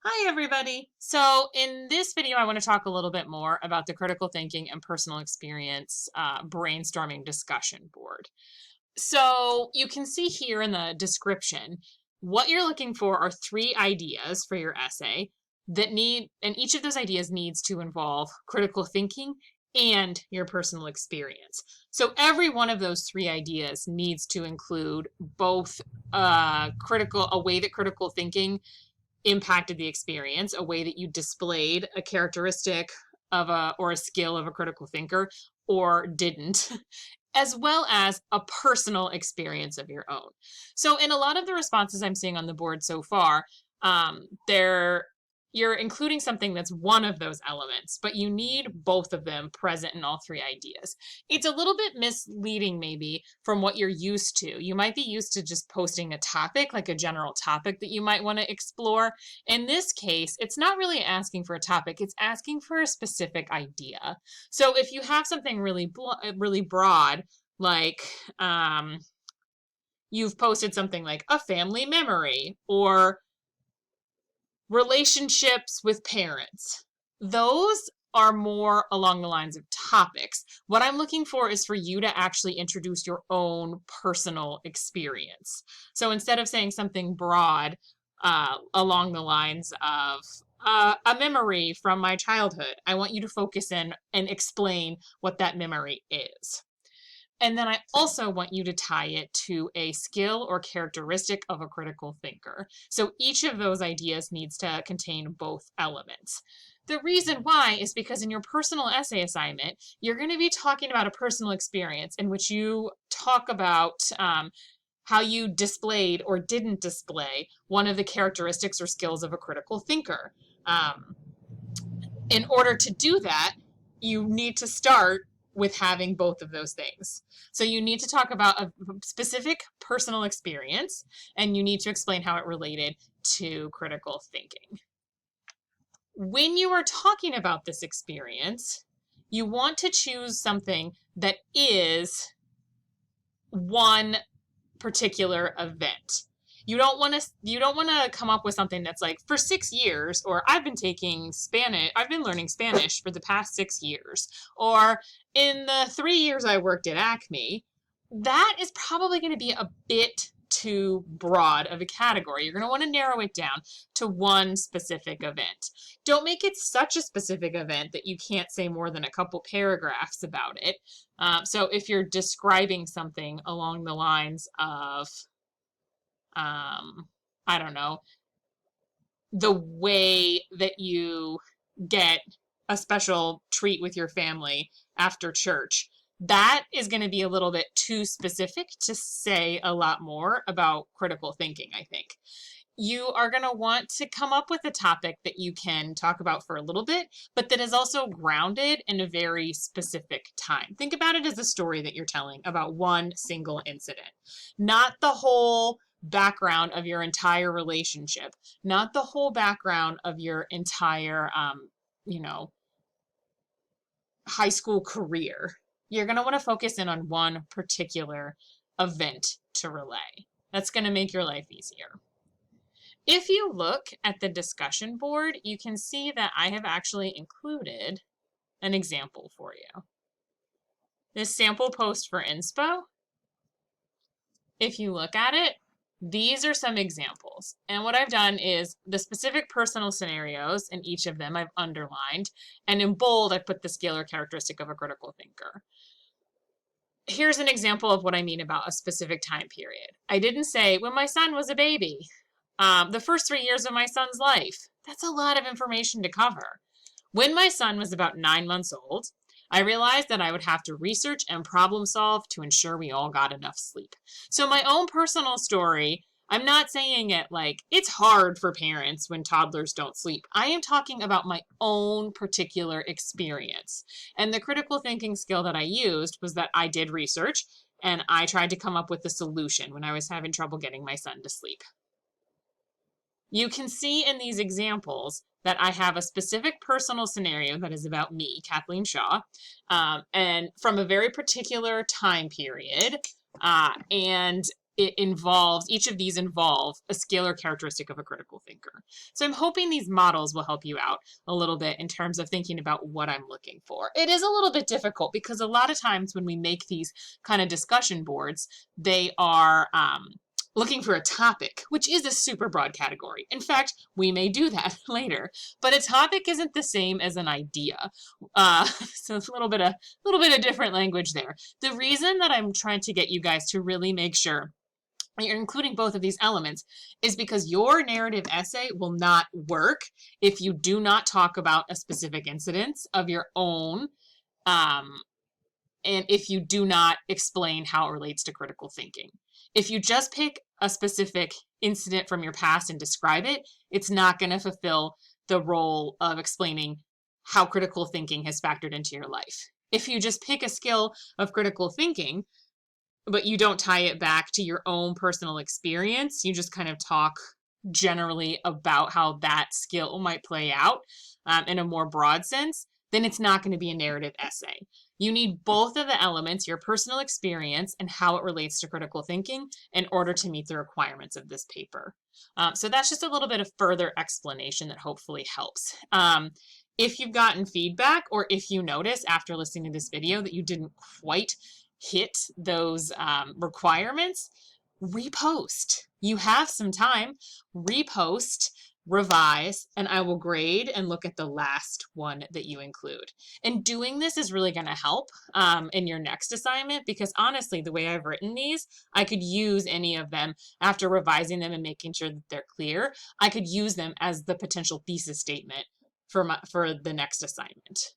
Hi, everybody. So in this video, I want to talk a little bit more about the critical thinking and personal experience brainstorming discussion board. So you can see here in the description, what you're looking for are three ideas for your essay and each of those ideas needs to involve critical thinking and your personal experience. So every one of those three ideas needs to include both a way that critical thinking impacted the experience, a way that you displayed a characteristic of a skill of a critical thinker or didn't, as well as a personal experience of your own. So in a lot of the responses I'm seeing on the board so far, they're you're including something that's one of those elements, but you need both of them present in all three ideas. It's a little bit misleading, maybe, from what you're used to. You might be used to just posting a topic, like a general topic that you might want to explore. In this case, it's not really asking for a topic, it's asking for a specific idea. So if you have something really broad, like you've posted something like a family memory or relationships with parents, those are more along the lines of topics. What I'm looking for is for you to actually introduce your own personal experience. So instead of saying something broad along the lines of a memory from my childhood, I want you to focus in and explain what that memory is. And then I also want you to tie it to a skill or characteristic of a critical thinker. So each of those ideas needs to contain both elements. The reason why is because in your personal essay assignment, you're going to be talking about a personal experience in which you talk about how you displayed or didn't display one of the characteristics or skills of a critical thinker. In order to do that, you need to start with having both of those things. So you need to talk about a specific personal experience, and you need to explain how it related to critical thinking. When you are talking about this experience, you want to choose something that is one particular event. You don't want to come up with something that's like, for 6 years, or I've been learning Spanish for the past 6 years, or in the 3 years I worked at Acme. That is probably going to be a bit too broad of a category. You're going to want to narrow it down to one specific event. Don't make it such a specific event that you can't say more than a couple paragraphs about it. So if you're describing something along the lines of I don't know, the way that you get a special treat with your family after church, that is going to be a little bit too specific to say a lot more about critical thinking, I think. You are going to want to come up with a topic that you can talk about for a little bit, but that is also grounded in a very specific time. Think about it as a story that you're telling about one single incident, not the whole background of your entire relationship, not the whole background of your entire, high school career. You're going to want to focus in on one particular event to relay. That's going to make your life easier. If you look at the discussion board, you can see that I have actually included an example for you. This sample post for inspo, if you look at it, these are some examples. And what I've done is the specific personal scenarios in each of them I've underlined, and in bold I've put the skill or characteristic of a critical thinker. Here's an example of what I mean about a specific time period. I didn't say when my son was a baby. The first 3 years of my son's life. That's a lot of information to cover. When my son was about 9 months old, I realized that I would have to research and problem solve to ensure we all got enough sleep. So my own personal story, I'm not saying it like it's hard for parents when toddlers don't sleep. I am talking about my own particular experience. And the critical thinking skill that I used was that I did research and I tried to come up with a solution when I was having trouble getting my son to sleep. You can see in these examples that I have a specific personal scenario that is about me, Kathleen Shaw, and from a very particular time period. And each of these involve a skill or characteristic of a critical thinker. So I'm hoping these models will help you out a little bit in terms of thinking about what I'm looking for. It is a little bit difficult because a lot of times when we make these kind of discussion boards, they are looking for a topic, which is a super broad category. In fact, we may do that later, but a topic isn't the same as an idea. So it's a little bit of different language there. The reason that I'm trying to get you guys to really make sure you're including both of these elements is because your narrative essay will not work if you do not talk about a specific incident of your own, and if you do not explain how it relates to critical thinking. If you just pick a specific incident from your past and describe it, it's not going to fulfill the role of explaining how critical thinking has factored into your life. If you just pick a skill of critical thinking, but you don't tie it back to your own personal experience, you just kind of talk generally about how that skill might play out in a more broad sense, then it's not going to be a narrative essay. You need both of the elements, your personal experience and how it relates to critical thinking, in order to meet the requirements of this paper. So that's just a little bit of further explanation that hopefully helps. If you've gotten feedback, or if you notice after listening to this video that you didn't quite hit those requirements, repost. You have some time. Repost, revise, and I will grade and look at the last one that you include. And doing this is really going to help in your next assignment, because honestly, the way I've written these, I could use any of them after revising them and making sure that they're clear. I could use them as the potential thesis statement for the next assignment.